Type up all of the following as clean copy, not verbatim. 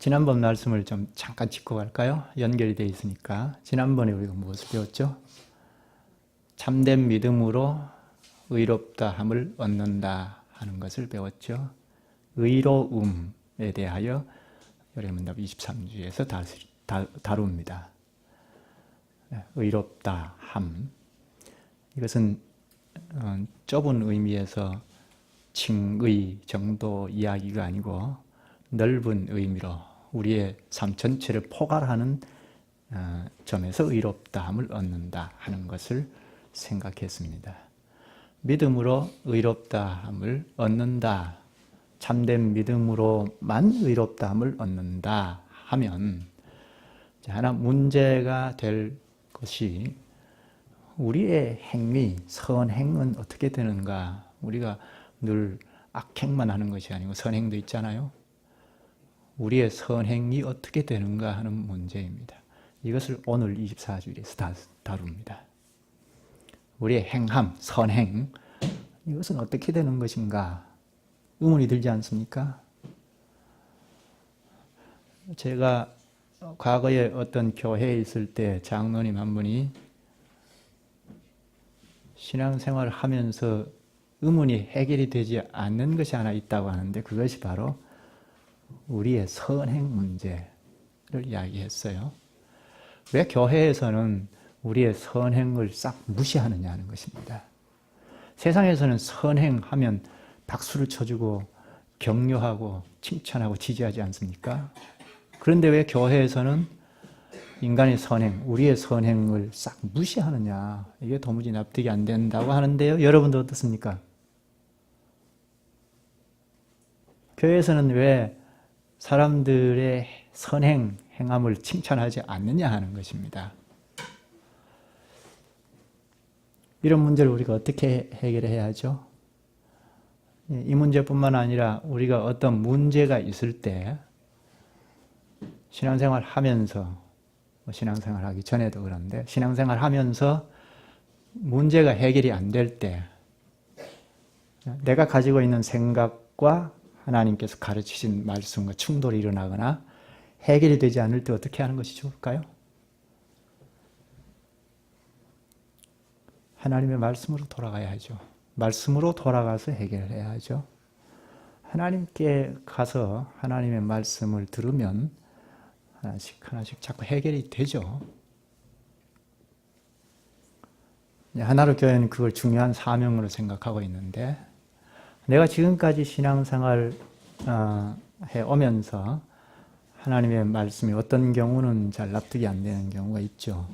지난번 말씀을 좀 잠깐 짚고 갈까요? 연결이 되어 있으니까. 지난번에 우리가 무엇을 배웠죠? 참된 믿음으로 의롭다함을 얻는다 하는 것을 배웠죠. 의로움에 대하여 요래문답 23주에서 다룹니다. 의롭다함. 이것은 좁은 의미에서 칭의 정도 이야기가 아니고 넓은 의미로 우리의 삶 전체를 포괄하는 점에서 의롭다함을 얻는다 하는 것을 생각했습니다. 믿음으로 의롭다함을 얻는다, 참된 믿음으로만 의롭다함을 얻는다 하면 하나 문제가 될 것이 우리의 행위, 선행은 어떻게 되는가? 우리가 늘 악행만 하는 것이 아니고 선행도 있잖아요. 우리의 선행이 어떻게 되는가 하는 문제입니다. 이것을 오늘 24주일에서 다룹니다. 우리의 행함, 선행, 이것은 어떻게 되는 것인가? 의문이 들지 않습니까? 제가 과거에 어떤 교회에 있을 때 장로님 한 분이 신앙생활을 하면서 의문이 해결이 되지 않는 것이 하나 있다고 하는데 그것이 바로 우리의 선행 문제를 이야기했어요. 왜 교회에서는 우리의 선행을 싹 무시하느냐 하는 것입니다. 세상에서는 선행하면 박수를 쳐주고 격려하고 칭찬하고 지지하지 않습니까? 그런데 왜 교회에서는 인간의 선행, 우리의 선행을 싹 무시하느냐, 이게 도무지 납득이 안 된다고 하는데요. 여러분도 어떻습니까? 교회에서는 왜 사람들의 선행, 행함을 칭찬하지 않느냐 하는 것입니다. 이런 문제를 우리가 어떻게 해결해야 하죠? 이 문제뿐만 아니라 우리가 어떤 문제가 있을 때 신앙생활 하면서, 신앙생활 하기 전에도 그런데 신앙생활 하면서 문제가 해결이 안 될 때 내가 가지고 있는 생각과 하나님께서 가르치신 말씀과 충돌이 일어나거나 해결이 되지 않을 때 어떻게 하는 것이 좋을까요? 하나님의 말씀으로 돌아가야 하죠. 말씀으로 돌아가서 해결해야 하죠. 하나님께 가서 하나님의 말씀을 들으면 하나씩 자꾸 해결이 되죠. 하나로 교회는 그걸 중요한 사명으로 생각하고 있는데 내가 지금까지 신앙생활 해오면서 하나님의 말씀이 어떤 경우는 잘 납득이 안 되는 경우가 있죠.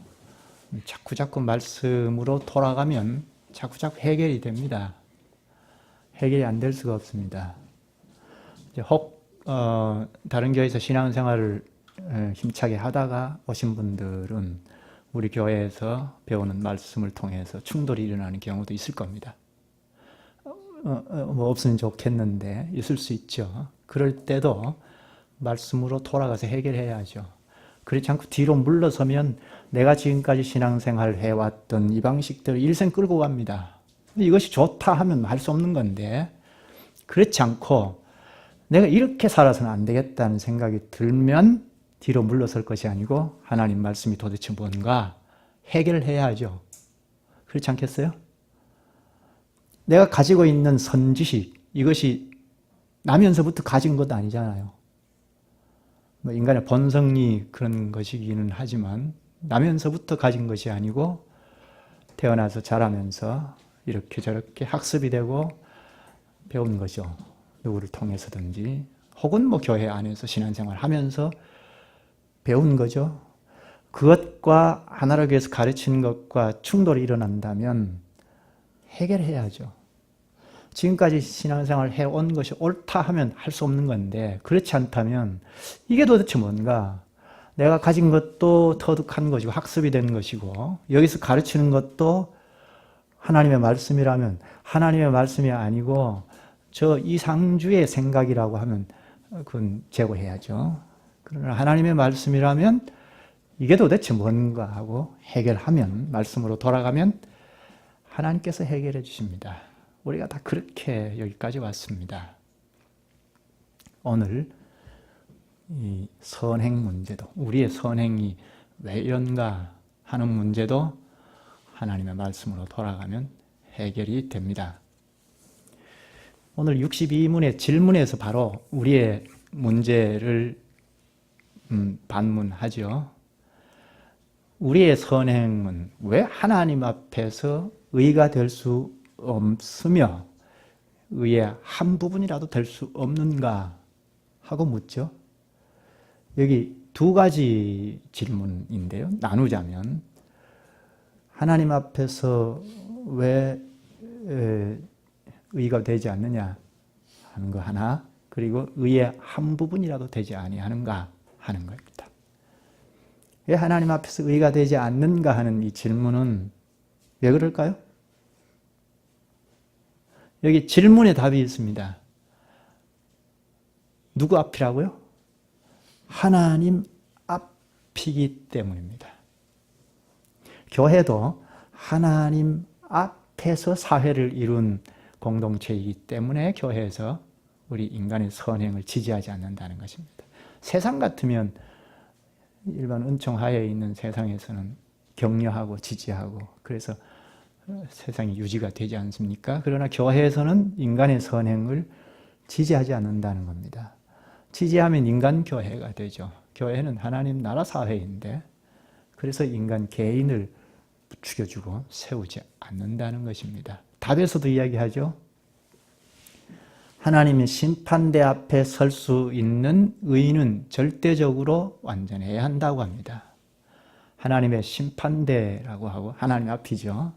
자꾸 말씀으로 돌아가면 자꾸 해결이 됩니다. 해결이 안 될 수가 없습니다. 혹 다른 교회에서 신앙생활을 힘차게 하다가 오신 분들은 우리 교회에서 배우는 말씀을 통해서 충돌이 일어나는 경우도 있을 겁니다. 뭐 없으면 좋겠는데 있을 수 있죠. 그럴 때도 말씀으로 돌아가서 해결해야죠. 그렇지 않고 뒤로 물러서면 내가 지금까지 신앙생활 해왔던 이 방식대로 일생 끌고 갑니다. 이것이 좋다 하면 할 수 없는 건데 그렇지 않고 내가 이렇게 살아서는 안 되겠다는 생각이 들면 뒤로 물러설 것이 아니고 하나님 말씀이 도대체 뭔가 해결해야 하죠. 그렇지 않겠어요? 내가 가지고 있는 선지식, 이것이 나면서부터 가진 것도 아니잖아요. 뭐 인간의 본성이 그런 것이기는 하지만 나면서부터 가진 것이 아니고 태어나서 자라면서 이렇게 저렇게 학습이 되고 배운 것이죠. 누구를 통해서든지 혹은 뭐 교회 안에서 신앙생활 하면서 배운 거죠. 그것과 하나를 위해서 가르치는 것과 충돌이 일어난다면 해결해야죠. 지금까지 신앙생활을 해온 것이 옳다 하면 할 수 없는 건데 그렇지 않다면 이게 도대체 뭔가 내가 가진 것도 터득한 것이고 학습이 된 것이고 여기서 가르치는 것도 하나님의 말씀이라면 하나님의 말씀이 아니고 저 이상주의 생각이라고 하면 그건 제거해야죠. 그러나 하나님의 말씀이라면 이게 도대체 뭔가 하고 해결하면 말씀으로 돌아가면 하나님께서 해결해 주십니다. 우리가 다 그렇게 여기까지 왔습니다. 오늘 이 선행 문제도, 우리의 선행이 왜 이런가 하는 문제도 하나님의 말씀으로 돌아가면 해결이 됩니다. 오늘 62문의 질문에서 바로 우리의 문제를 반문하죠. 우리의 선행은 왜 하나님 앞에서 의가 될 수 없으며 의의 한 부분이라도 될 수 없는가 하고 묻죠. 여기 두 가지 질문인데요. 나누자면 하나님 앞에서 왜 의가 되지 않느냐 하는 거 하나, 그리고 의의 한 부분이라도 되지 아니하는가 하는 겁니다. 왜 하나님 앞에서 의가 되지 않는가 하는 이 질문은 왜 그럴까요? 여기 질문에 답이 있습니다. 누구 앞이라고요? 하나님 앞이기 때문입니다. 교회도 하나님 앞에서 사회를 이룬 공동체이기 때문에 교회에서 우리 인간의 선행을 지지하지 않는다는 것입니다. 세상 같으면 일반 은총하에 있는 세상에서는 격려하고 지지하고 그래서 세상이 유지가 되지 않습니까? 그러나 교회에서는 인간의 선행을 지지하지 않는다는 겁니다. 지지하면 인간 교회가 되죠. 교회는 하나님 나라 사회인데 그래서 인간 개인을 부추겨주고 세우지 않는다는 것입니다. 답에서도 이야기하죠. 하나님의 심판대 앞에 설 수 있는 의인은 절대적으로 완전해야 한다고 합니다. 하나님의 심판대라고 하고 하나님 앞이죠.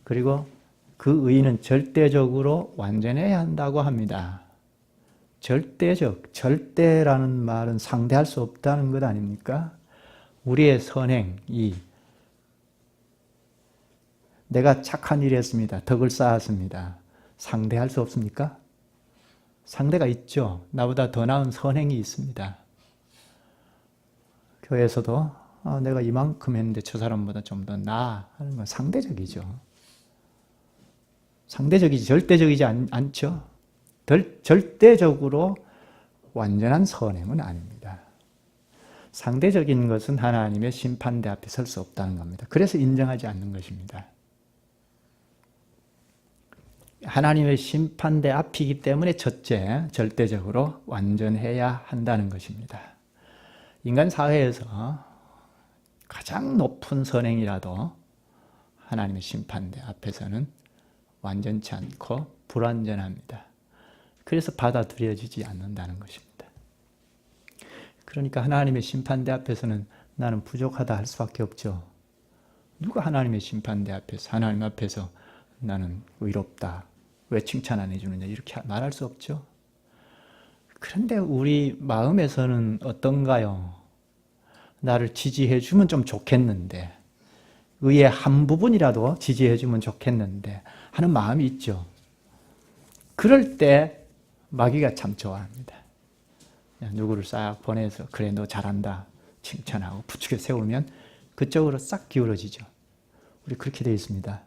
그리고 그 의인은 절대적으로 완전해야 한다고 합니다. 절대적, 절대라는 말은 상대할 수 없다는 것 아닙니까? 우리의 선행이 내가 착한 일을 했습니다. 덕을 쌓았습니다. 상대할 수 없습니까? 상대가 있죠. 나보다 더 나은 선행이 있습니다. 교회에서도 내가 이만큼 했는데 저 사람보다 좀 더 나아 하는 건 상대적이죠. 상대적이지 절대적이지 않죠. 절대적으로 완전한 선행은 아닙니다. 상대적인 것은 하나님의 심판대 앞에 설 수 없다는 겁니다. 그래서 인정하지 않는 것입니다. 하나님의 심판대 앞이기 때문에 첫째, 절대적으로 완전해야 한다는 것입니다. 인간 사회에서 가장 높은 선행이라도 하나님의 심판대 앞에서는 완전치 않고 불완전합니다. 그래서 받아들여지지 않는다는 것입니다. 그러니까 하나님의 심판대 앞에서는 나는 부족하다 할 수밖에 없죠. 누가 하나님의 심판대 앞에서, 하나님 앞에서 나는 의롭다, 왜 칭찬 안 해주느냐 이렇게 말할 수 없죠. 그런데 우리 마음에서는 어떤가요? 나를 지지해 주면 좀 좋겠는데, 의의 한 부분이라도 지지해 주면 좋겠는데 하는 마음이 있죠. 그럴 때 마귀가 참 좋아합니다. 누구를 싹 보내서 그래 너 잘한다 칭찬하고 부추겨 세우면 그쪽으로 싹 기울어지죠. 우리 그렇게 되어 있습니다.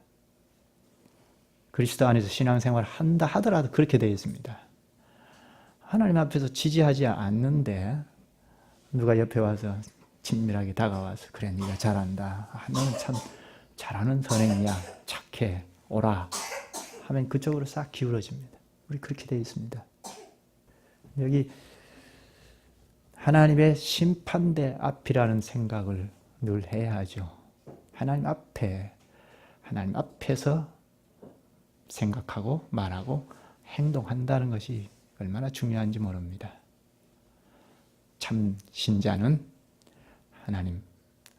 그리스도 안에서 신앙생활을 한다 하더라도 그렇게 되어 있습니다. 하나님 앞에서 지지하지 않는데 누가 옆에 와서 친밀하게 다가와서 그래 네가 잘한다, 너는 참 잘하는 선행이야, 착해, 오라 하면 그쪽으로 싹 기울어집니다. 우리 그렇게 되어 있습니다. 여기 하나님의 심판대 앞이라는 생각을 늘 해야 하죠. 하나님 앞에서 생각하고 말하고 행동한다는 것이 얼마나 중요한지 모릅니다. 참 신자는 하나님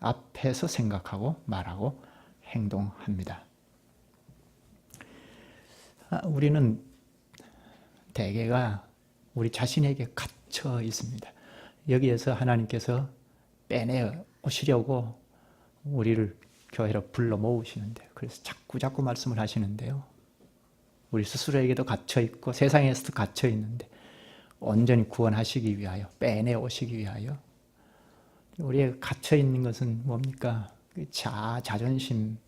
앞에서 생각하고 말하고 행동합니다. 우리는 대개가 우리 자신에게 갇혀 있습니다. 여기에서 하나님께서 빼내 오시려고 우리를 교회로 불러 모으시는데요. 그래서 자꾸 말씀을 하시는데요. 우리 스스로에게도 갇혀 있고 세상에서도 갇혀 있는데 온전히 구원하시기 위하여, 빼내 오시기 위하여 우리의 갇혀 있는 것은 뭡니까? 자존심,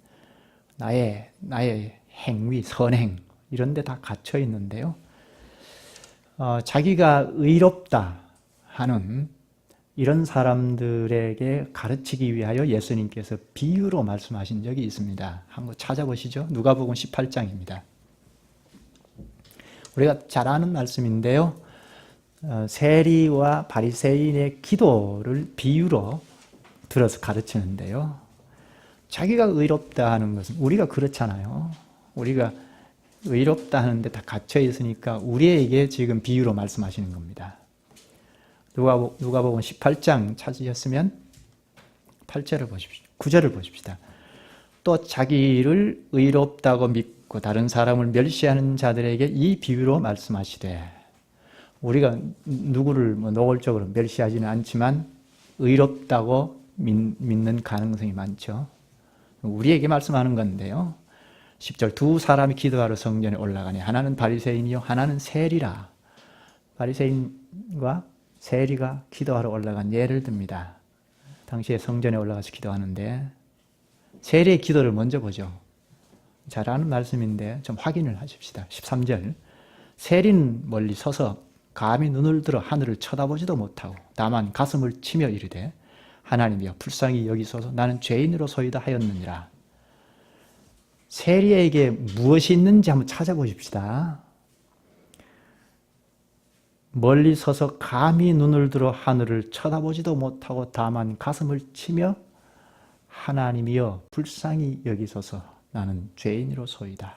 나의 행위, 선행 이런 데 다 갇혀 있는데요. 자기가 의롭다 하는 이런 사람들에게 가르치기 위하여 예수님께서 비유로 말씀하신 적이 있습니다. 한번 찾아보시죠. 누가복음 18장입니다. 우리가 잘 아는 말씀인데요. 세리와 바리새인의 기도를 비유로 들어서 가르치는데요. 자기가 의롭다 하는 것은 우리가 그렇잖아요. 우리가 의롭다 하는데 다 갇혀 있으니까 우리에게 지금 비유로 말씀하시는 겁니다. 누가복음 18장 찾으셨으면 8절을 보십시오. 9절을 보십시다. 또 자기를 의롭다고 믿고 다른 사람을 멸시하는 자들에게 이 비유로 말씀하시되, 우리가 누구를 노골적으로 멸시하지는 않지만 의롭다고 믿는 가능성이 많죠. 우리에게 말씀하는 건데요. 10절 두 사람이 기도하러 성전에 올라가니 하나는 바리새인이요 하나는 세리라. 바리새인과 세리가 기도하러 올라간 예를 듭니다. 당시에 성전에 올라가서 기도하는데 세리의 기도를 먼저 보죠. 잘 아는 말씀인데 좀 확인을 하십시다. 13절 세리는 멀리 서서 감히 눈을 들어 하늘을 쳐다보지도 못하고 다만 가슴을 치며 이르되 하나님이여 불쌍히 여기소서 나는 죄인으로소이다 하였느니라. 세리에게 무엇이 있는지 한번 찾아보십시다. 멀리 서서 감히 눈을 들어 하늘을 쳐다보지도 못하고 다만 가슴을 치며 하나님이여 불쌍히 여기소서 나는 죄인으로소이다.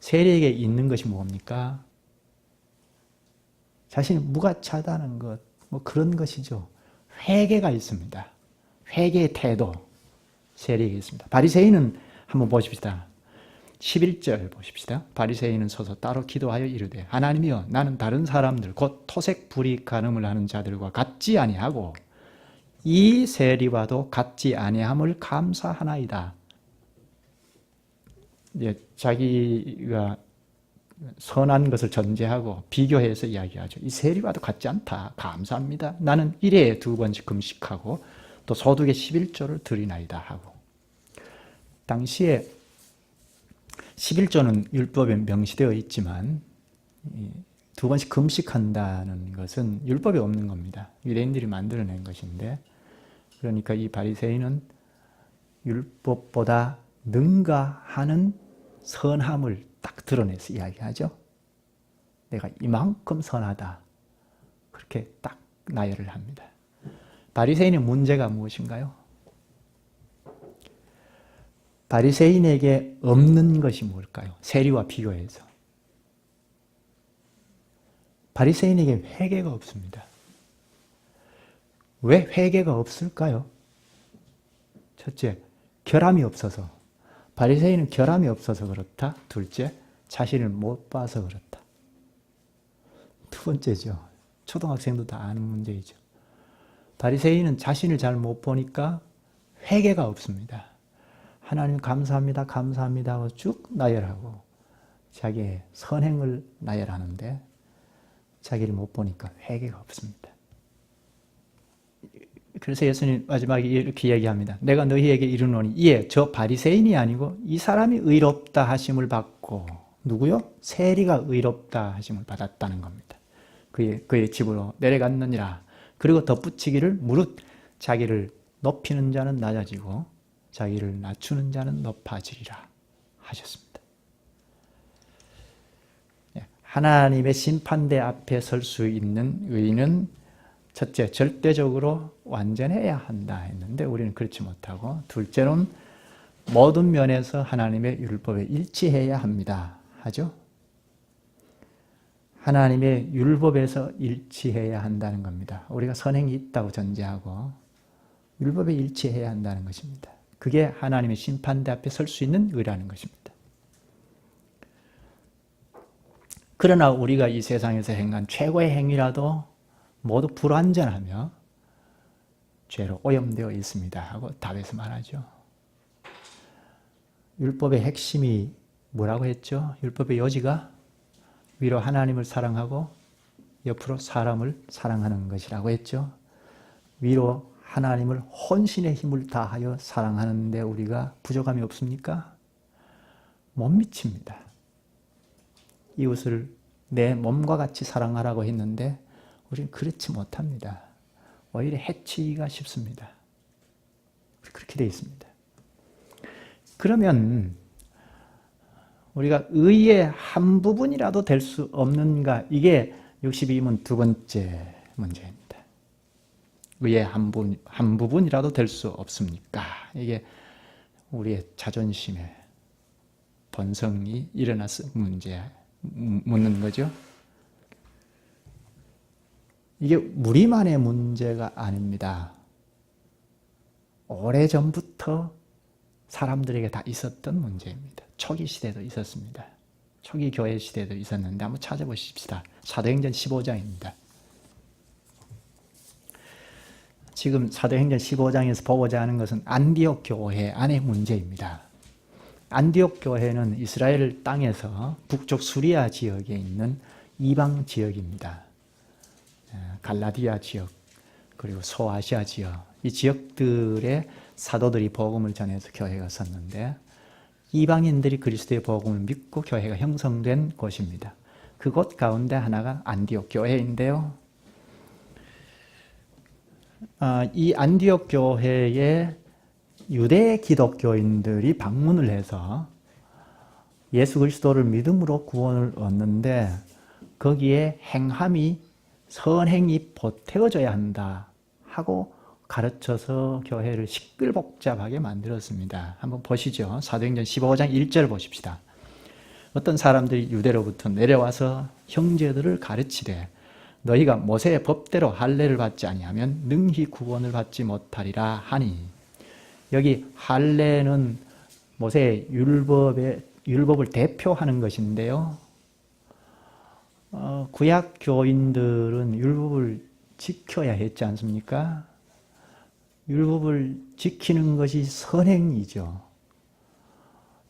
세리에게 있는 것이 뭡니까? 자신이 무가차다는 것, 그런 것이죠. 회개가 있습니다. 회개의 태도, 세리에게 있습니다. 바리새인은 한번 보십시다. 11절 보십시다. 바리새인은 서서 따로 기도하여 이르되 하나님이여 나는 다른 사람들 곧 토색 불이 간음을 하는 자들과 같지 아니하고 이 세리와도 같지 아니함을 감사하나이다. 자기가 선한 것을 전제하고 비교해서 이야기하죠. 이 세리와도 같지 않다. 감사합니다. 나는 1회에 2번씩 금식하고 또 소득의 11조를 드리나이다 하고. 당시에 11조는 율법에 명시되어 있지만 2번씩 금식한다는 것은 율법에 없는 겁니다. 유대인들이 만들어낸 것인데, 그러니까 이 바리새인은 율법보다 능가하는 선함을 딱 드러내서 이야기하죠. 내가 이만큼 선하다. 그렇게 딱 나열을 합니다. 바리새인의 문제가 무엇인가요? 바리새인에게 없는 것이 뭘까요? 세리와 비교해서. 바리새인에게 회개가 없습니다. 왜 회개가 없을까요? 첫째, 결함이 없어서. 바리새인은 결함이 없어서 그렇다. 둘째, 자신을 못 봐서 그렇다. 두 번째죠. 초등학생도 다 아는 문제이죠. 바리새인은 자신을 잘 못 보니까 회개가 없습니다. 하나님 감사합니다, 감사합니다 하고 쭉 나열하고 자기의 선행을 나열하는데 자기를 못 보니까 회개가 없습니다. 그래서 예수님 마지막에 이렇게 얘기합니다. 내가 너희에게 이르노니 이에 저 바리새인이 아니고 이 사람이 의롭다 하심을 받고, 누구요? 세리가 의롭다 하심을 받았다는 겁니다. 그의 집으로 내려갔느니라. 그리고 덧붙이기를 무릇 자기를 높이는 자는 낮아지고 자기를 낮추는 자는 높아지리라 하셨습니다. 하나님의 심판대 앞에 설 수 있는 의인은 첫째, 절대적으로 완전해야 한다 했는데 우리는 그렇지 못하고, 둘째로는 모든 면에서 하나님의 율법에 일치해야 합니다 하죠. 하나님의 율법에서 일치해야 한다는 겁니다. 우리가 선행이 있다고 전제하고 율법에 일치해야 한다는 것입니다. 그게 하나님의 심판대 앞에 설 수 있는 의라는 것입니다. 그러나 우리가 이 세상에서 행한 최고의 행위라도 모두 불완전하며 죄로 오염되어 있습니다 하고 답에서 말하죠. 율법의 핵심이 뭐라고 했죠? 율법의 요지가 위로 하나님을 사랑하고 옆으로 사람을 사랑하는 것이라고 했죠. 위로 하나님을 혼신의 힘을 다하여 사랑하는데 우리가 부족함이 없습니까? 못 미칩니다. 이웃을 내 몸과 같이 사랑하라고 했는데 우리는 그렇지 못합니다. 오히려 해치기가 쉽습니다. 그렇게 되어 있습니다. 그러면 우리가 의의 한 부분이라도 될 수 없는가? 이게 62문 두 번째 문제입니다. 의의 한 부분이라도 될 수 없습니까? 이게 우리의 자존심에 번성이 일어나서 묻는 거죠. 이게 우리만의 문제가 아닙니다. 오래전부터 사람들에게 다 있었던 문제입니다. 초기 시대도 있었습니다. 초기 교회 시대도 있었는데 한번 찾아보십시다. 사도행전 15장입니다. 지금 사도행전 15장에서 보고자 하는 것은 안디옥 교회 안의 문제입니다. 안디옥 교회는 이스라엘 땅에서 북쪽 수리아 지역에 있는 이방 지역입니다. 갈라디아 지역 그리고 소아시아 지역 이 지역들의 사도들이 복음을 전해서 교회가 섰는데 이방인들이 그리스도의 복음을 믿고 교회가 형성된 곳입니다. 그곳 가운데 하나가 안디옥 교회인데요. 이 안디옥 교회에 유대 기독교인들이 방문을 해서 예수 그리스도를 믿음으로 구원을 얻는데 거기에 행함이 선행이 보태어져야 한다 하고 가르쳐서 교회를 시끌복잡하게 만들었습니다. 한번 보시죠. 사도행전 15장 1절 보십시다. 어떤 사람들이 유대로부터 내려와서 형제들을 가르치되 너희가 모세의 법대로 할례를 받지 아니하면 능히 구원을 받지 못하리라 하니 여기 할례는 모세의 율법을 대표하는 것인데요. 구약 교인들은 율법을 지켜야 했지 않습니까? 율법을 지키는 것이 선행이죠.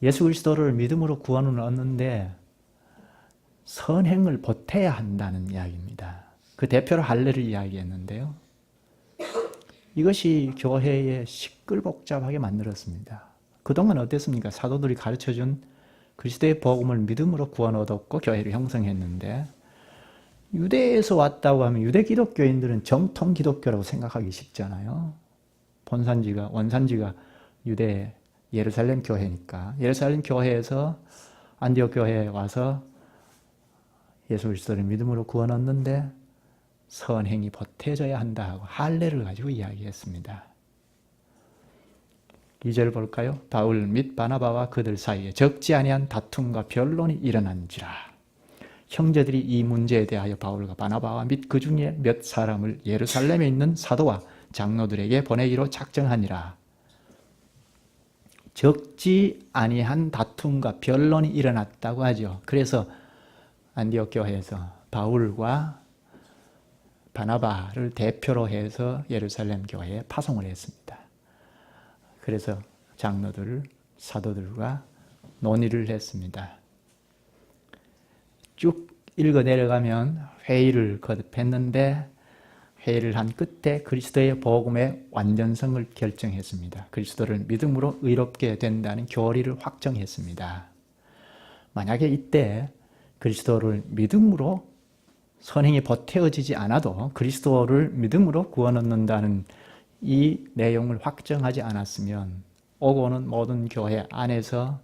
예수 그리스도를 믿음으로 구원을 얻는데 선행을 보태야 한다는 이야기입니다. 그 대표로 할례를 이야기했는데요. 이것이 교회에 시끌복잡하게 만들었습니다. 그동안 어땠습니까? 사도들이 가르쳐준 그리스도의 복음을 믿음으로 구원 얻었고 교회를 형성했는데 유대에서 왔다고 하면 유대 기독교인들은 정통 기독교라고 생각하기 쉽잖아요. 원산지가 유대 예루살렘 교회니까 예루살렘 교회에서 안디옥 교회에 와서 예수 그리스도를 믿음으로 구원 얻는데 선행이 보태져야 한다 하고 할례를 가지고 이야기했습니다. 2절 볼까요? 바울 및 바나바와 그들 사이에 적지 아니한 다툼과 변론이 일어난지라. 형제들이 이 문제에 대하여 바울과 바나바와 및 그 중에 몇 사람을 예루살렘에 있는 사도와 장로들에게 보내기로 작정하니라. 적지 아니한 다툼과 변론이 일어났다고 하죠. 그래서 안디옥 교회에서 바울과 바나바를 대표로 해서 예루살렘 교회에 파송을 했습니다. 그래서 장로들, 사도들과 논의를 했습니다. 쭉 읽어 내려가면 회의를 거듭했는데 회의를 한 끝에 그리스도의 복음의 완전성을 결정했습니다. 그리스도를 믿음으로 의롭게 된다는 교리를 확정했습니다. 만약에 이때 그리스도를 믿음으로 선행이 보태어지지 않아도 그리스도를 믿음으로 구원 얻는다는 이 내용을 확정하지 않았으면 오고 오는 모든 교회 안에서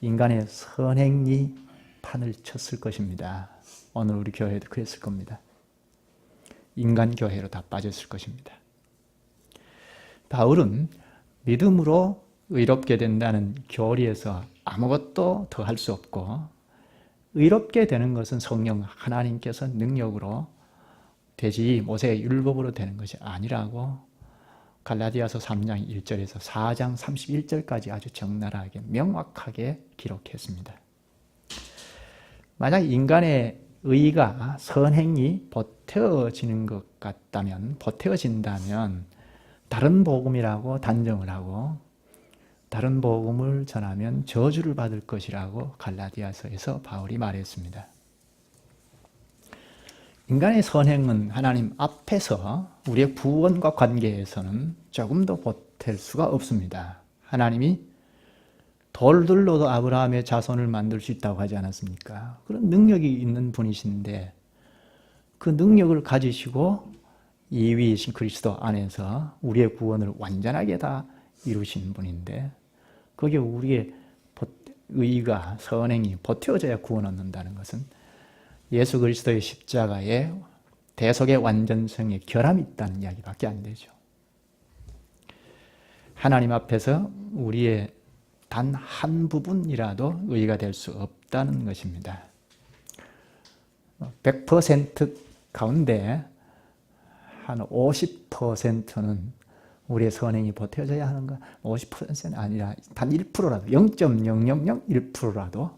인간의 선행이 판을 쳤을 것입니다. 오늘 우리 교회도 그랬을 겁니다. 인간 교회로 다 빠졌을 것입니다. 바울은 믿음으로 의롭게 된다는 교리에서 아무것도 더 할 수 없고 의롭게 되는 것은 성령 하나님께서 능력으로 되지 모세의 율법으로 되는 것이 아니라고 갈라디아서 3장 1절에서 4장 31절까지 아주 적나라하게 명확하게 기록했습니다. 만약 인간의 의가 선행이 보태어지는 것 같다면 보태어진다면 다른 복음이라고 단정을 하고 다른 복음을 전하면 저주를 받을 것이라고 갈라디아서에서 바울이 말했습니다. 인간의 선행은 하나님 앞에서 우리의 구원과 관계에서는 조금도 보탤 수가 없습니다. 하나님이 돌들로도 아브라함의 자손을 만들 수 있다고 하지 않았습니까? 그런 능력이 있는 분이신데 그 능력을 가지시고 이위이신 그리스도 안에서 우리의 구원을 완전하게 다 이루신 분인데 거기에 우리의 의가 선행이 보태어져야 구원 얻는다는 것은 예수 그리스도의 십자가에 대속의 완전성에 결함이 있다는 이야기밖에 안 되죠. 하나님 앞에서 우리의 단 한 부분이라도 의가 될 수 없다는 것입니다. 100% 가운데 한 50%는 우리의 선행이 보태져야 하는 것, 50%는 아니라 단 1%라도, 0.0001%라도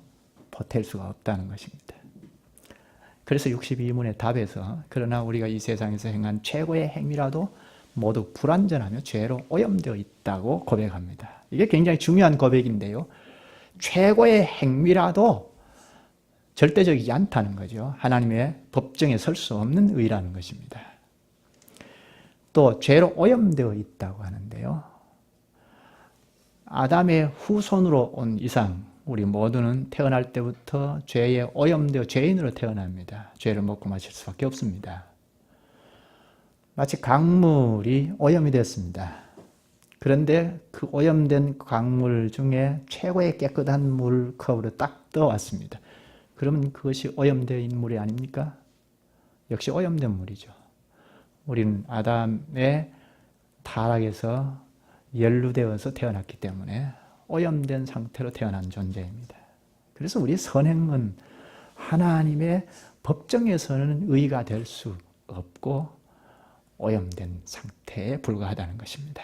보탤 수가 없다는 것입니다. 그래서 62문의 답에서 그러나 우리가 이 세상에서 행한 최고의 행위라도 모두 불완전하며 죄로 오염되어 있다고 고백합니다. 이게 굉장히 중요한 고백인데요. 최고의 행위라도 절대적이지 않다는 거죠. 하나님의 법정에 설 수 없는 의라는 것입니다. 또 죄로 오염되어 있다고 하는데요. 아담의 후손으로 온 이상 우리 모두는 태어날 때부터 죄에 오염되어 죄인으로 태어납니다. 죄를 먹고 마실 수밖에 없습니다. 마치 강물이 오염이 됐습니다. 그런데 그 오염된 강물 중에 최고의 깨끗한 물컵으로 딱 떠왔습니다. 그러면 그것이 오염된 물이 아닙니까? 역시 오염된 물이죠. 우리는 아담의 타락에서 연루되어서 태어났기 때문에 오염된 상태로 태어난 존재입니다. 그래서 우리 선행은 하나님의 법정에서는 의가 될 수 없고 오염된 상태에 불과하다는 것입니다.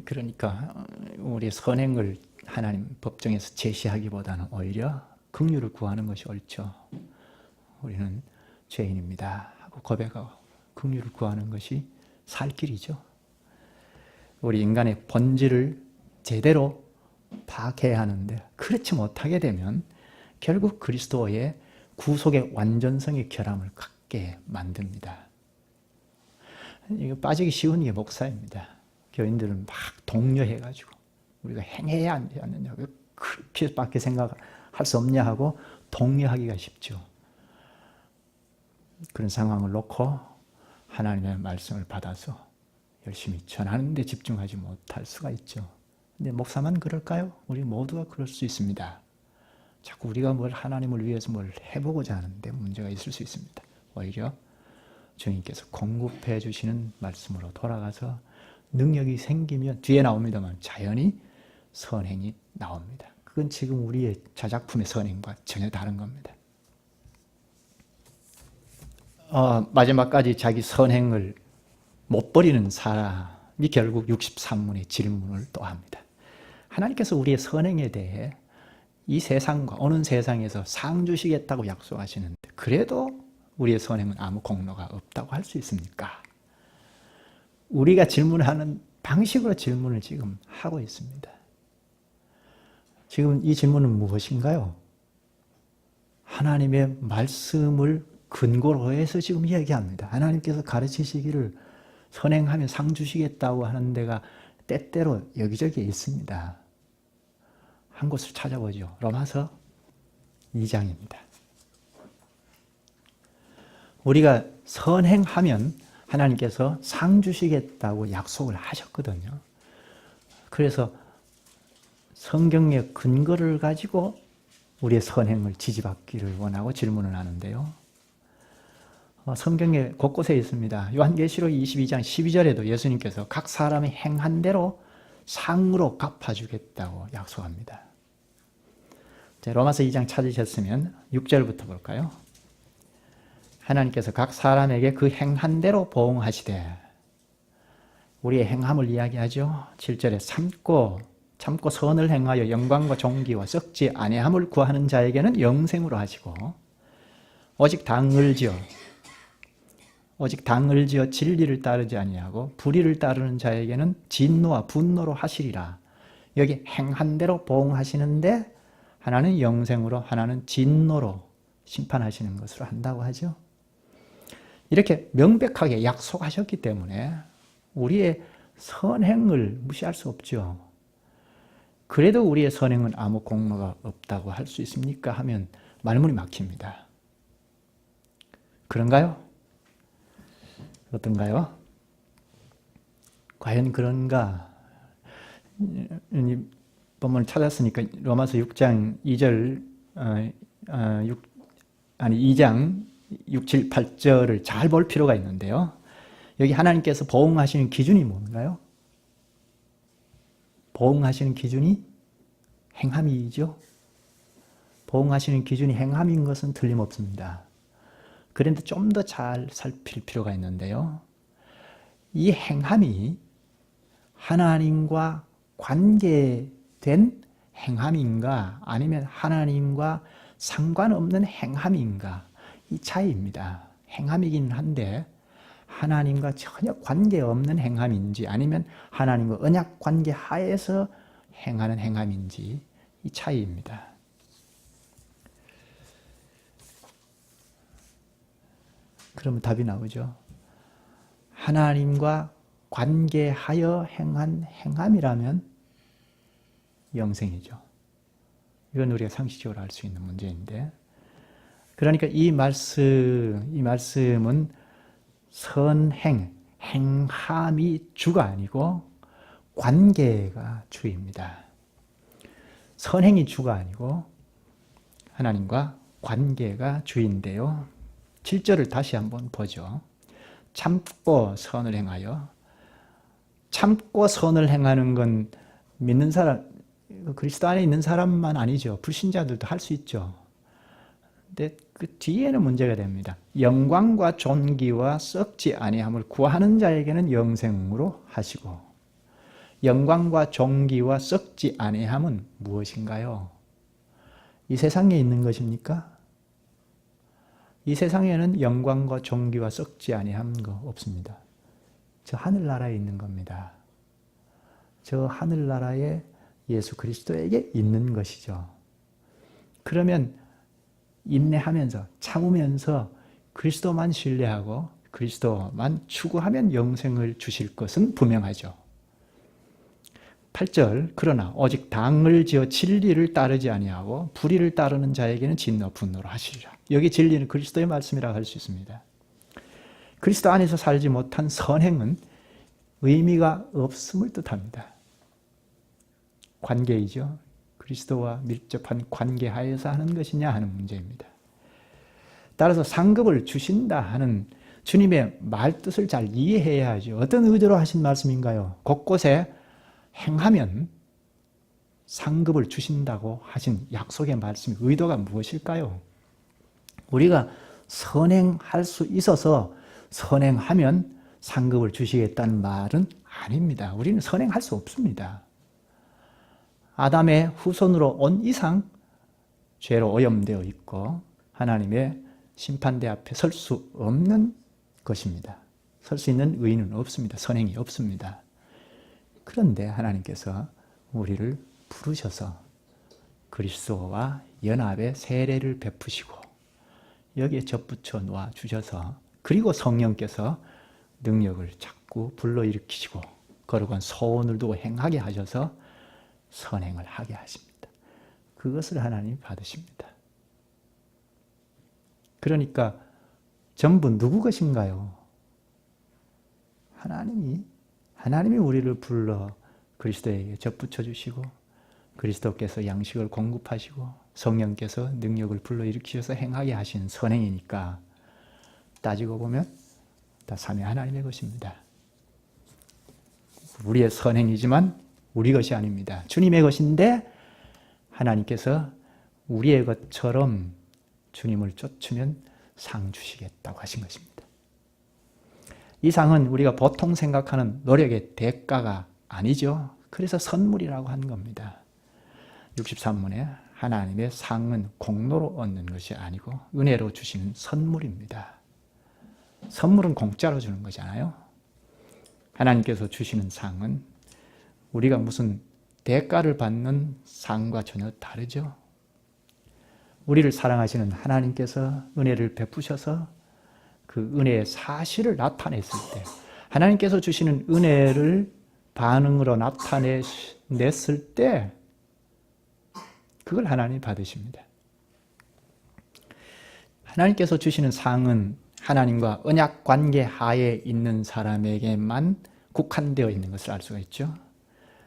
그러니까 우리 선행을 하나님 법정에서 제시하기보다는 오히려 긍휼을 구하는 것이 옳죠. 우리는 죄인입니다 하고 고백하고 긍휼을 구하는 것이 살 길이죠. 우리 인간의 본질을 제대로 파악해야 하는데 그렇지 못하게 되면 결국 그리스도의 구속의 완전성의 결함을 갖게 만듭니다. 이거 빠지기 쉬운 게 목사입니다. 교인들은 막 독려해가지고 우리가 행해야 하느냐, 왜 그렇게밖에 생각할 수 없냐 하고 독려하기가 쉽죠. 그런 상황을 놓고 하나님의 말씀을 받아서 열심히 전하는 데 집중하지 못할 수가 있죠. 근데 목사만 그럴까요? 우리 모두가 그럴 수 있습니다. 자꾸 우리가 뭘 하나님을 위해서 뭘 해보고자 하는데 문제가 있을 수 있습니다. 오히려 주님께서 공급해 주시는 말씀으로 돌아가서 능력이 생기면 뒤에 나옵니다만 자연히 선행이 나옵니다. 그건 지금 우리의 자작품의 선행과 전혀 다른 겁니다. 마지막까지 자기 선행을 못 버리는 사람이 결국 63문의 질문을 또 합니다. 하나님께서 우리의 선행에 대해 이 세상과 오는 세상에서 상 주시겠다고 약속하시는데 그래도 우리의 선행은 아무 공로가 없다고 할 수 있습니까? 우리가 질문하는 방식으로 질문을 지금 하고 있습니다. 지금 이 질문은 무엇인가요? 하나님의 말씀을 근거로 해서 지금 이야기합니다. 하나님께서 가르치시기를 선행하면 상 주시겠다고 하는 데가 때때로 여기저기 있습니다. 한 곳을 찾아보죠. 로마서 2장입니다. 우리가 선행하면 하나님께서 상 주시겠다고 약속을 하셨거든요. 그래서 성경의 근거를 가지고 우리의 선행을 지지받기를 원하고 질문을 하는데요. 성경에 곳곳에 있습니다. 요한계시록 22장 12절에도 예수님께서 각 사람이 행한 대로 상으로 갚아주겠다고 약속합니다. 로마서 2장 찾으셨으면 6절부터 볼까요? 하나님께서 각 사람에게 그 행한 대로 보응하시되, 우리의 행함을 이야기하죠. 7절에 참고 선을 행하여 영광과 존귀와 썩지 아니함을 구하는 자에게는 영생으로 하시고, 오직 당을 지어 진리를 따르지 아니하고 불의를 따르는 자에게는 진노와 분노로 하시리라. 여기 행한 대로 보응하시는데 하나는 영생으로, 하나는 진노로 심판하시는 것으로 한다고 하죠. 이렇게 명백하게 약속하셨기 때문에 우리의 선행을 무시할 수 없죠. 그래도 우리의 선행은 아무 공로가 없다고 할 수 있습니까? 하면 말문이 막힙니다. 그런가요? 어떤가요? 과연 그런가? 이 본문을 찾았으니까 로마서 6장 2절, 2장 6, 7, 8절을 잘 볼 필요가 있는데요. 여기 하나님께서 보응하시는 기준이 뭔가요? 보응하시는 기준이 행함이죠. 보응하시는 기준이 행함인 것은 틀림없습니다. 그런데 좀 더 잘 살필 필요가 있는데요. 이 행함이 하나님과 관계된 행함인가 아니면 하나님과 상관없는 행함인가 이 차이입니다. 행함이긴 한데 하나님과 전혀 관계없는 행함인지 아니면 하나님과 언약 관계 하에서 행하는 행함인지 이 차이입니다. 그러면 답이 나오죠. 하나님과 관계하여 행한 행함이라면 영생이죠. 이건 우리가 상식적으로 알 수 있는 문제인데, 그러니까 이 말씀은 선행, 행함이 주가 아니고 관계가 주입니다. 선행이 주가 아니고 하나님과 관계가 주인데요. 7절을 다시 한번 보죠. 참고 선을 행하여. 참고 선을 행하는 건 믿는 사람, 그리스도 안에 있는 사람만 아니죠. 불신자들도 할 수 있죠. 근데 그 뒤에는 문제가 됩니다. 영광과 존귀와 썩지 아니함을 구하는 자에게는 영생으로 하시고, 영광과 존귀와 썩지 아니함은 무엇인가요? 이 세상에 있는 것입니까? 이 세상에는 영광과 존귀와 썩지 아니한 거 없습니다. 저 하늘나라에 있는 겁니다. 저 하늘나라에 예수 그리스도에게 있는 것이죠. 그러면 인내하면서 참으면서 그리스도만 신뢰하고 그리스도만 추구하면 영생을 주실 것은 분명하죠. 8절 그러나 오직 당을 지어 진리를 따르지 아니하고 불의를 따르는 자에게는 진노 분노로 하시리라. 여기 진리는 그리스도의 말씀이라고 할 수 있습니다. 그리스도 안에서 살지 못한 선행은 의미가 없음을 뜻합니다. 관계이죠. 그리스도와 밀접한 관계 하에서 하는 것이냐 하는 문제입니다. 따라서 상급을 주신다 하는 주님의 말뜻을 잘 이해해야 하죠. 어떤 의도로 하신 말씀인가요? 곳곳에 행하면 상급을 주신다고 하신 약속의 말씀, 의도가 무엇일까요? 우리가 선행할 수 있어서 선행하면 상급을 주시겠다는 말은 아닙니다. 우리는 선행할 수 없습니다. 아담의 후손으로 온 이상 죄로 오염되어 있고 하나님의 심판대 앞에 설 수 없는 것입니다. 설 수 있는 의인은 없습니다. 선행이 없습니다. 그런데 하나님께서 우리를 부르셔서 그리스도와 연합의 세례를 베푸시고 여기에 접붙여 놓아 주셔서 그리고 성령께서 능력을 자꾸 불러일으키시고 거룩한 소원을 두고 행하게 하셔서 선행을 하게 하십니다. 그것을 하나님이 받으십니다. 그러니까 전부 누구 것인가요? 하나님이 우리를 불러 그리스도에게 접붙여 주시고 그리스도께서 양식을 공급하시고 성령께서 능력을 불러일으키셔서 행하게 하신 선행이니까 따지고 보면 다 삼위 하나님의 것입니다. 우리의 선행이지만 우리 것이 아닙니다. 주님의 것인데 하나님께서 우리의 것처럼 주님을 쫓으면 상 주시겠다고 하신 것입니다. 이 상은 우리가 보통 생각하는 노력의 대가가 아니죠. 그래서 선물이라고 한 겁니다. 63문에 하나님의 상은 공로로 얻는 것이 아니고 은혜로 주시는 선물입니다. 선물은 공짜로 주는 거잖아요. 하나님께서 주시는 상은 우리가 무슨 대가를 받는 상과 전혀 다르죠. 우리를 사랑하시는 하나님께서 은혜를 베푸셔서 그 은혜의 사실을 나타냈을 때 하나님께서 주시는 은혜를 반응으로 나타냈을 때 그걸 하나님이 받으십니다. 하나님께서 주시는 상은 하나님과 언약 관계 하에 있는 사람에게만 국한되어 있는 것을 알 수가 있죠.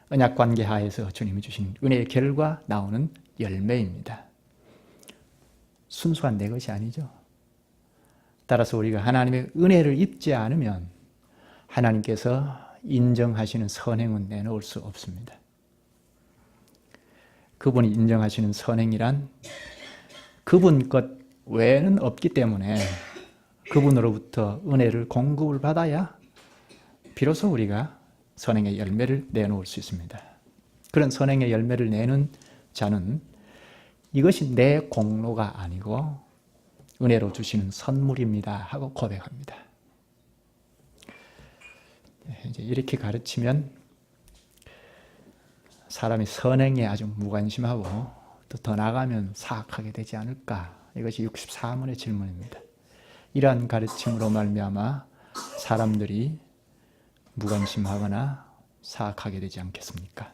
언약 관계 하에서 주님이 주신 은혜의 결과 나오는 열매입니다. 순수한 내 것이 아니죠. 따라서 우리가 하나님의 은혜를 입지 않으면 하나님께서 인정하시는 선행은 내놓을 수 없습니다. 그분이 인정하시는 선행이란 그분 것 외에는 없기 때문에 그분으로부터 은혜를 공급을 받아야 비로소 우리가 선행의 열매를 내놓을 수 있습니다. 그런 선행의 열매를 내는 자는 이것이 내 공로가 아니고 은혜로 주시는 선물입니다 하고 고백합니다. 이제 이렇게 가르치면 사람이 선행에 아주 무관심하고 또 더 나아가면 사악하게 되지 않을까? 이것이 64문의 질문입니다. 이러한 가르침으로 말미암아 사람들이 무관심하거나 사악하게 되지 않겠습니까?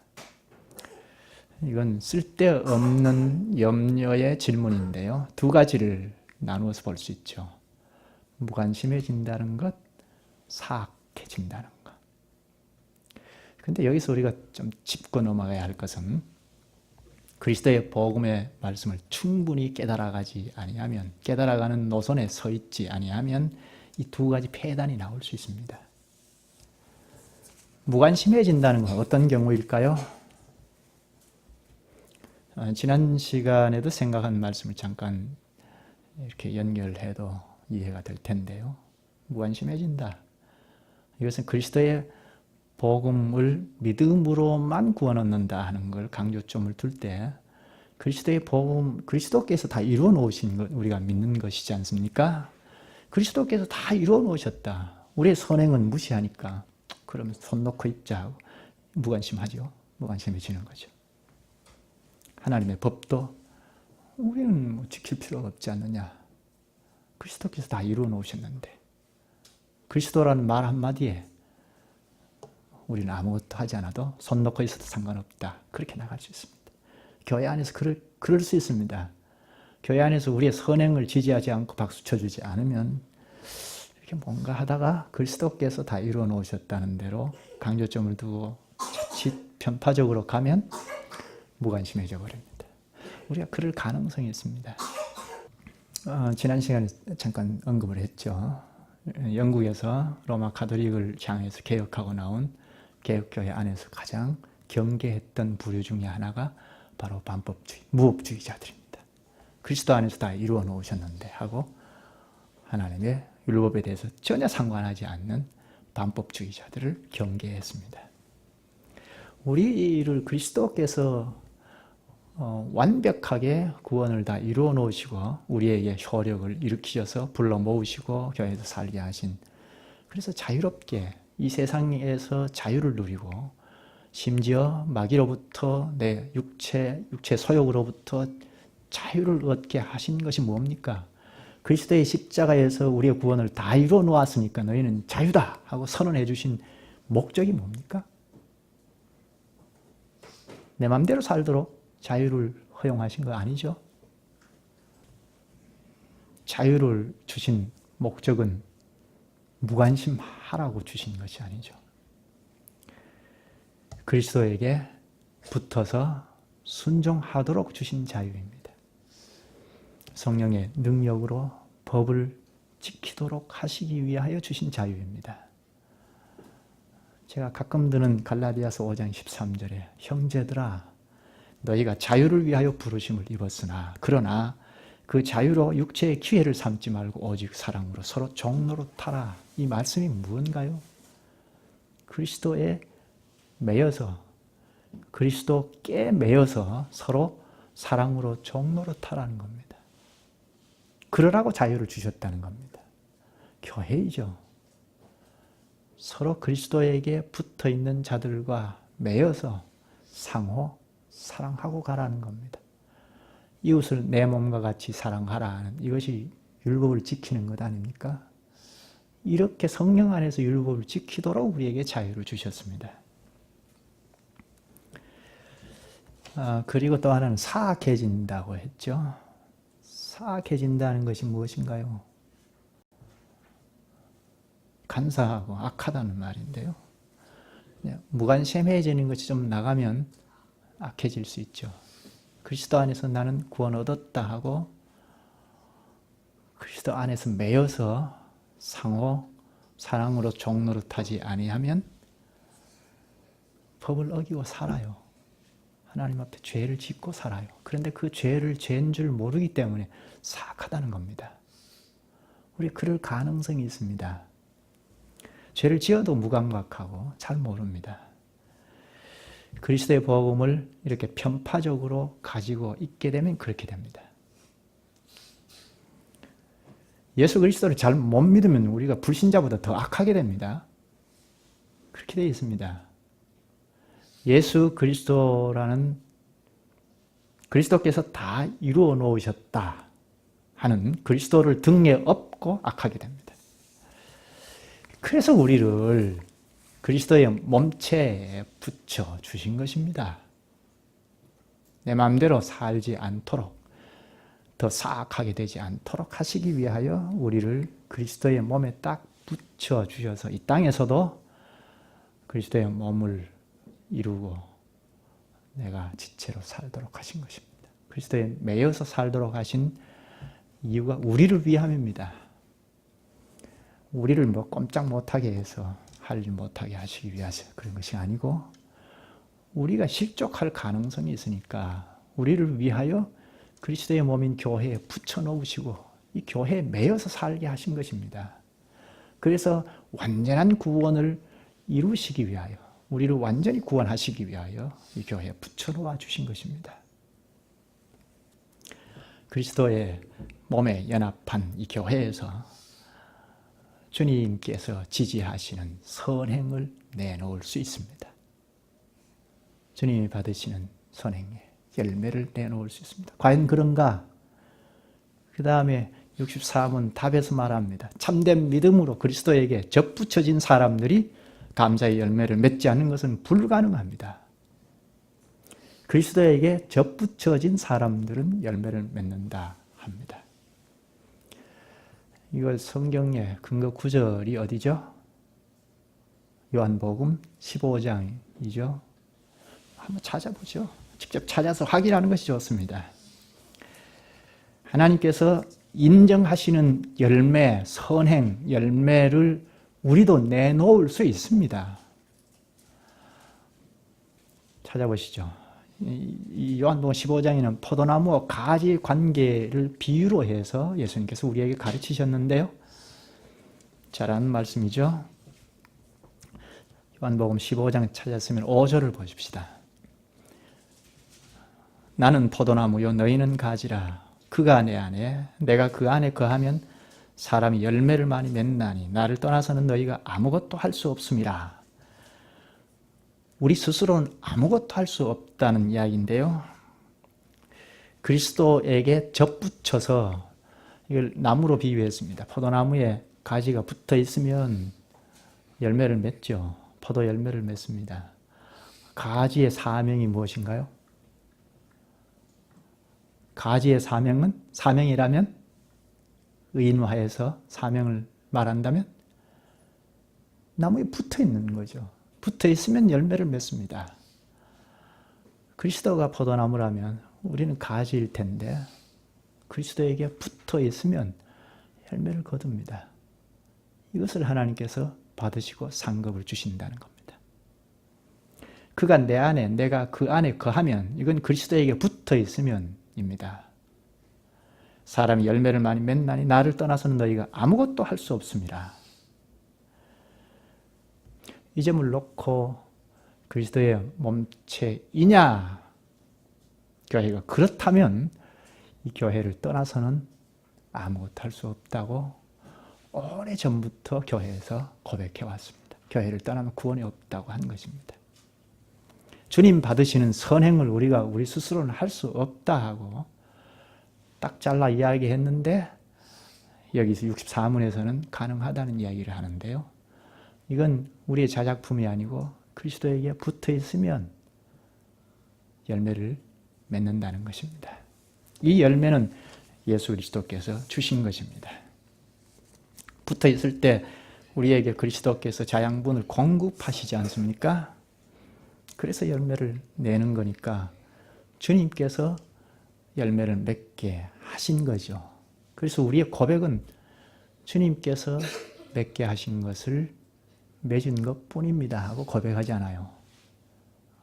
이건 쓸데없는 염려의 질문인데요. 두 가지를 나누어서 볼 수 있죠. 무관심해진다는 것, 사악해진다는 것. 그런데 여기서 우리가 좀 짚고 넘어가야 할 것은 그리스도의 복음의 말씀을 충분히 깨달아가지 아니하면, 깨달아가는 노선에 서 있지 아니하면 이 두 가지 폐단이 나올 수 있습니다. 무관심해진다는 건 어떤 경우일까요? 지난 시간에도 생각한 말씀을 잠깐 이렇게 연결해도 이해가 될 텐데요. 무관심해진다. 이것은 그리스도의 복음을 믿음으로만 구원 얻는다 하는 걸 강조점을 둘 때 그리스도의 복음, 그리스도께서 다 이루어 놓으신 것 우리가 믿는 것이지 않습니까? 그리스도께서 다 이루어 놓으셨다. 우리의 선행은 무시하니까 그러면 손 놓고 있자 하고 무관심하죠. 무관심해지는 거죠. 하나님의 법도 우리는 뭐 지킬 필요가 없지 않느냐. 그리스도께서 다 이루어 놓으셨는데 그리스도라는 말 한마디에 우리는 아무것도 하지 않아도 손 놓고 있어도 상관없다. 그렇게 나갈 수 있습니다. 교회 안에서 그럴 수 있습니다. 교회 안에서 우리의 선행을 지지하지 않고 박수 쳐주지 않으면 이렇게 뭔가 하다가 그리스도께서 다 이루어 놓으셨다는 대로 강조점을 두고 자칫 편파적으로 가면 무관심해져 버립니다. 우리가 그럴 가능성이 있습니다. 지난 시간에 잠깐 언급을 했죠. 영국에서 로마 가톨릭을 향해서 개혁하고 나온 개혁교회 안에서 가장 경계했던 부류 중에 하나가 바로 반법주의, 무법주의자들입니다. 그리스도 안에서 다 이루어 놓으셨는데 하고 하나님의 율법에 대해서 전혀 상관하지 않는 반법주의자들을 경계했습니다. 우리를 그리스도께서 완벽하게 구원을 다 이루어 놓으시고 우리에게 효력을 일으키셔서 불러 모으시고 교회에서 살게 하신, 그래서 자유롭게 이 세상에서 자유를 누리고 심지어 마귀로부터 내 육체 소욕으로부터 자유를 얻게 하신 것이 뭡니까? 그리스도의 십자가에서 우리의 구원을 다 이루어 놓았으니까 너희는 자유다 하고 선언해 주신 목적이 뭡니까? 내 마음대로 살도록 자유를 허용하신 거 아니죠? 자유를 주신 목적은 무관심하라고 주신 것이 아니죠. 그리스도에게 붙어서 순종하도록 주신 자유입니다. 성령의 능력으로 법을 지키도록 하시기 위하여 주신 자유입니다. 제가 가끔 드는 갈라디아서 5장 13절에 형제들아 너희가 자유를 위하여 부르심을 입었으나 그러나 그 자유로 육체의 기회를 삼지 말고 오직 사랑으로 서로 종노릇하라. 이 말씀이 무언가요? 그리스도에 매여서, 그리스도께 매여서 서로 사랑으로 종노릇하라는 겁니다. 그러라고 자유를 주셨다는 겁니다. 교회이죠. 서로 그리스도에게 붙어있는 자들과 매여서 상호 사랑하고 가라는 겁니다. 이웃을 내 몸과 같이 사랑하라는 이것이 율법을 지키는 것 아닙니까? 이렇게 성령 안에서 율법을 지키도록 우리에게 자유를 주셨습니다. 그리고 또 하나는 사악해진다고 했죠. 사악해진다는 것이 무엇인가요? 간사하고 악하다는 말인데요. 무관심해지는 것이 좀 나가면 악해질 수 있죠. 그리스도 안에서 나는 구원 얻었다 하고 그리스도 안에서 매여서 상호 사랑으로 종노릇하지 아니하면 법을 어기고 살아요. 하나님 앞에 죄를 짓고 살아요. 그런데 그 죄를 죄인 줄 모르기 때문에 사악하다는 겁니다. 우리 그럴 가능성이 있습니다. 죄를 지어도 무감각하고 잘 모릅니다. 그리스도의 복음을 이렇게 편파적으로 가지고 있게 되면 그렇게 됩니다. 예수 그리스도를 잘 못 믿으면 우리가 불신자보다 더 악하게 됩니다. 그렇게 되어 있습니다. 예수 그리스도라는 그리스도께서 다 이루어 놓으셨다 하는 그리스도를 등에 업고 악하게 됩니다. 그래서 우리를 그리스도의 몸체에 붙여 주신 것입니다. 내 마음대로 살지 않도록 더 사악하게 되지 않도록 하시기 위하여 우리를 그리스도의 몸에 딱 붙여 주셔서 이 땅에서도 그리스도의 몸을 이루고 내가 지체로 살도록 하신 것입니다. 그리스도에 매여서 살도록 하신 이유가 우리를 위함입니다. 우리를 꼼짝 못하게 해서 할 일 못하게 하시기 위해서 그런 것이 아니고 우리가 실족할 가능성이 있으니까 우리를 위하여 그리스도의 몸인 교회에 붙여놓으시고 이 교회에 매여서 살게 하신 것입니다. 그래서 완전한 구원을 이루시기 위하여 우리를 완전히 구원하시기 위하여 이 교회에 붙여놓아 주신 것입니다. 그리스도의 몸에 연합한 이 교회에서 주님께서 지지하시는 선행을 내놓을 수 있습니다. 주님이 받으시는 선행의 열매를 내놓을 수 있습니다. 과연 그런가? 그 다음에 64문 답에서 말합니다. 참된 믿음으로 그리스도에게 접붙여진 사람들이 감사의 열매를 맺지 않는 것은 불가능합니다. 그리스도에게 접붙여진 사람들은 열매를 맺는다 합니다. 이걸 성경의 근거 구절이 어디죠? 요한복음 15장이죠. 한번 찾아보죠. 직접 찾아서 확인하는 것이 좋습니다. 하나님께서 인정하시는 열매, 선행, 열매를 우리도 내놓을 수 있습니다. 찾아보시죠. 이 요한복음 15장에는 포도나무와 가지 관계를 비유로 해서 예수님께서 우리에게 가르치셨는데요. 잘하는 말씀이죠. 요한복음 15장 찾았으면 5절을 보십시다. 나는 포도나무요 너희는 가지라. 그가 내 안에 내가 그 안에 거하면 사람이 열매를 많이 맺나니 나를 떠나서는 너희가 아무것도 할 수 없음이라. 우리 스스로는 아무것도 할 수 없다는 이야기인데요. 그리스도에게 접붙여서 이걸 나무로 비유했습니다. 포도나무에 가지가 붙어 있으면 열매를 맺죠. 포도 열매를 맺습니다. 가지의 사명이 무엇인가요? 가지의 사명이라면 의인화해서 사명을 말한다면 나무에 붙어 있는 거죠. 붙어 있으면 열매를 맺습니다. 그리스도가 포도나무라면 우리는 가지일 텐데 그리스도에게 붙어 있으면 열매를 거둡니다. 이것을 하나님께서 받으시고 상급을 주신다는 겁니다. 그가 내 안에 내가 그 안에 거하면 이건 그리스도에게 붙어 있으면입니다. 사람이 열매를 많이 맺나니 나를 떠나서는 너희가 아무것도 할 수 없습니다. 이 점을 놓고 그리스도의 몸체이냐? 교회가 그렇다면 이 교회를 떠나서는 아무것도 할 수 없다고 오래전부터 교회에서 고백해 왔습니다. 교회를 떠나면 구원이 없다고 한 것입니다. 주님 받으시는 선행을 우리가 우리 스스로는 할 수 없다 하고 딱 잘라 이야기했는데 여기서 64문에서는 가능하다는 이야기를 하는데요. 이건 우리의 자작품이 아니고 그리스도에게 붙어 있으면 열매를 맺는다는 것입니다. 이 열매는 예수 그리스도께서 주신 것입니다. 붙어 있을 때 우리에게 그리스도께서 자양분을 공급하시지 않습니까? 그래서 열매를 내는 거니까 주님께서 열매를 맺게 하신 거죠. 그래서 우리의 고백은 주님께서 맺게 하신 것을 맺은 것뿐입니다 하고 고백하지 않아요.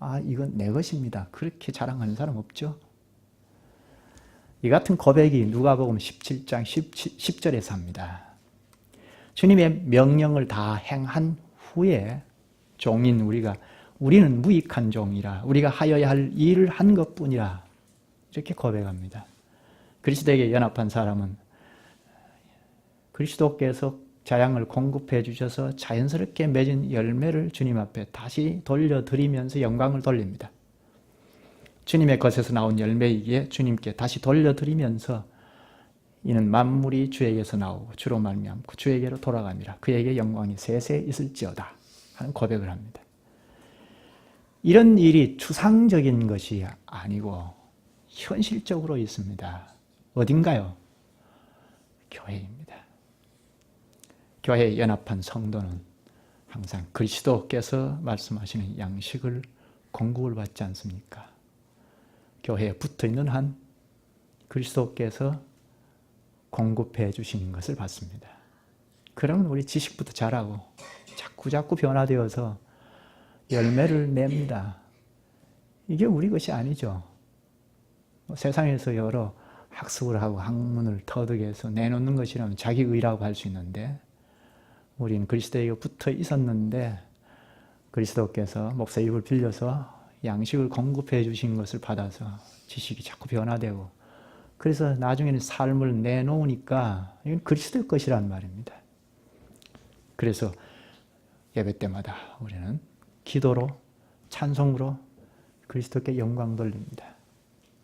아, 이건 내 것입니다. 그렇게 자랑하는 사람 없죠? 이 같은 고백이 누가복음 17장 10절에서 합니다. 주님의 명령을 다 행한 후에 종인 우리는 무익한 종이라 우리가 하여야 할 일을 한 것뿐이라 이렇게 고백합니다. 그리스도에게 연합한 사람은 그리스도께서 자양을 공급해 주셔서 자연스럽게 맺은 열매를 주님 앞에 다시 돌려드리면서 영광을 돌립니다. 주님의 것에서 나온 열매이기에 주님께 다시 돌려드리면서 이는 만물이 주에게서 나오고 주로 말미암고 주에게로 돌아갑니다. 그에게 영광이 세세 있을지어다 하는 고백을 합니다. 이런 일이 추상적인 것이 아니고 현실적으로 있습니다. 어딘가요? 교회입니다. 교회에 연합한 성도는 항상 그리스도께서 말씀하시는 양식을 공급을 받지 않습니까? 교회에 붙어있는 한 그리스도께서 공급해 주시는 것을 받습니다. 그러면 우리 지식부터 자라고 자꾸 변화되어서 열매를 냅니다. 이게 우리 것이 아니죠. 세상에서 여러 학습을 하고 학문을 터득해서 내놓는 것이라면 자기 의라고 할 수 있는데 우리는 그리스도에게 붙어 있었는데 그리스도께서 목사 입을 빌려서 양식을 공급해 주신 것을 받아서 지식이 자꾸 변화되고 그래서 나중에는 삶을 내놓으니까 이건 그리스도의 것이란 말입니다. 그래서 예배 때마다 우리는 기도로 찬송으로 그리스도께 영광 돌립니다.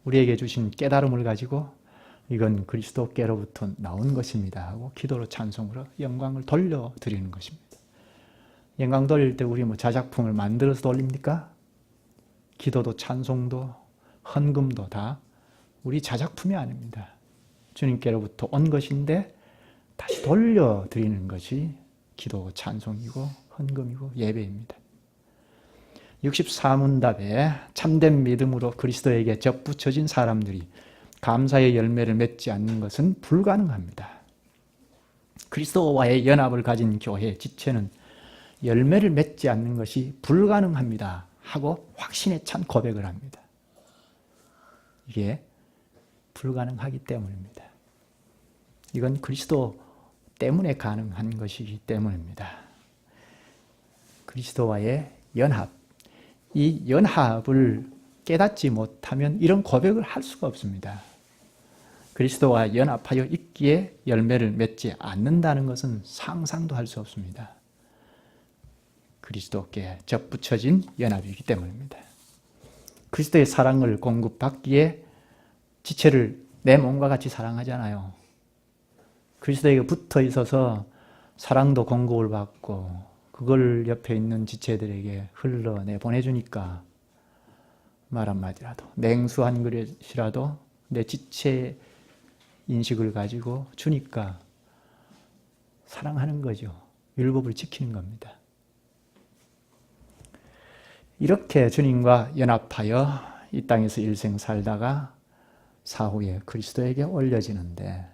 우리에게 주신 깨달음을 가지고 이건 그리스도께로부터 나온 것입니다 하고 기도로 찬송으로 영광을 돌려드리는 것입니다. 영광 돌릴 때 우리 자작품을 만들어서 돌립니까? 기도도 찬송도 헌금도 다 우리 자작품이 아닙니다. 주님께로부터 온 것인데 다시 돌려드리는 것이 기도고 찬송이고 헌금이고 예배입니다. 64문답에 참된 믿음으로 그리스도에게 접붙여진 사람들이 감사의 열매를 맺지 않는 것은 불가능합니다. 그리스도와의 연합을 가진 교회 지체는 열매를 맺지 않는 것이 불가능합니다 하고 확신에 찬 고백을 합니다. 이게 불가능하기 때문입니다. 이건 그리스도 때문에 가능한 것이기 때문입니다. 그리스도와의 연합, 이 연합을 깨닫지 못하면 이런 고백을 할 수가 없습니다. 그리스도와 연합하여 있기에 열매를 맺지 않는다는 것은 상상도 할 수 없습니다. 그리스도께 접붙여진 연합이기 때문입니다. 그리스도의 사랑을 공급받기에 지체를 내 몸과 같이 사랑하잖아요. 그리스도에게 붙어 있어서 사랑도 공급을 받고 그걸 옆에 있는 지체들에게 흘러내 보내주니까 말 한마디라도 냉수한 그릇이라도 내 지체 인식을 가지고 주니까 사랑하는 거죠. 율법을 지키는 겁니다. 이렇게 주님과 연합하여 이 땅에서 일생 살다가 사후에 그리스도에게 올려지는데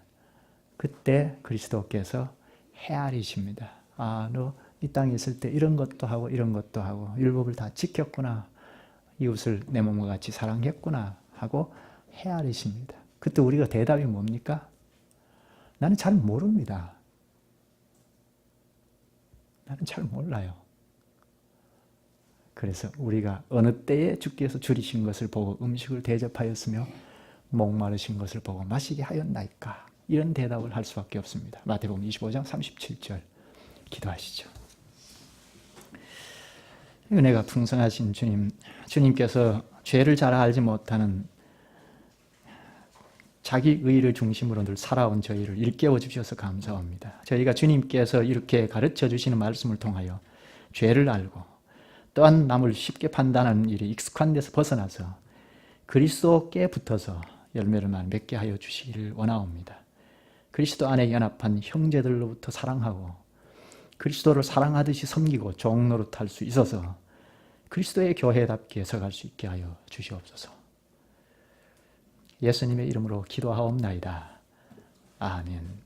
그때 그리스도께서 헤아리십니다. 아, 너 이 땅에 있을 때 이런 것도 하고 이런 것도 하고 율법을 다 지켰구나. 이웃을 내 몸과 같이 사랑했구나 하고 헤아리십니다. 그때 우리가 대답이 뭡니까? 나는 잘 모릅니다. 나는 잘 몰라요. 그래서 우리가 어느 때에 주께서 줄이신 것을 보고 음식을 대접하였으며 목마르신 것을 보고 마시게 하였나이까? 이런 대답을 할 수밖에 없습니다. 마태복음 25장 37절 기도하시죠. 은혜가 풍성하신 주님께서 죄를 잘 알지 못하는 자기 의를 중심으로 늘 살아온 저희를 일깨워 주셔서 감사합니다. 저희가 주님께서 이렇게 가르쳐 주시는 말씀을 통하여 죄를 알고 또한 남을 쉽게 판단하는 일이 익숙한 데서 벗어나서 그리스도께 붙어서 열매를 맺게 하여 주시기를 원하옵니다. 그리스도 안에 연합한 형제들로부터 사랑하고 그리스도를 사랑하듯이 섬기고 종노릇할 수 있어서 그리스도의 교회답게 서갈 수 있게 하여 주시옵소서. 예수님의 이름으로 기도하옵나이다. 아멘.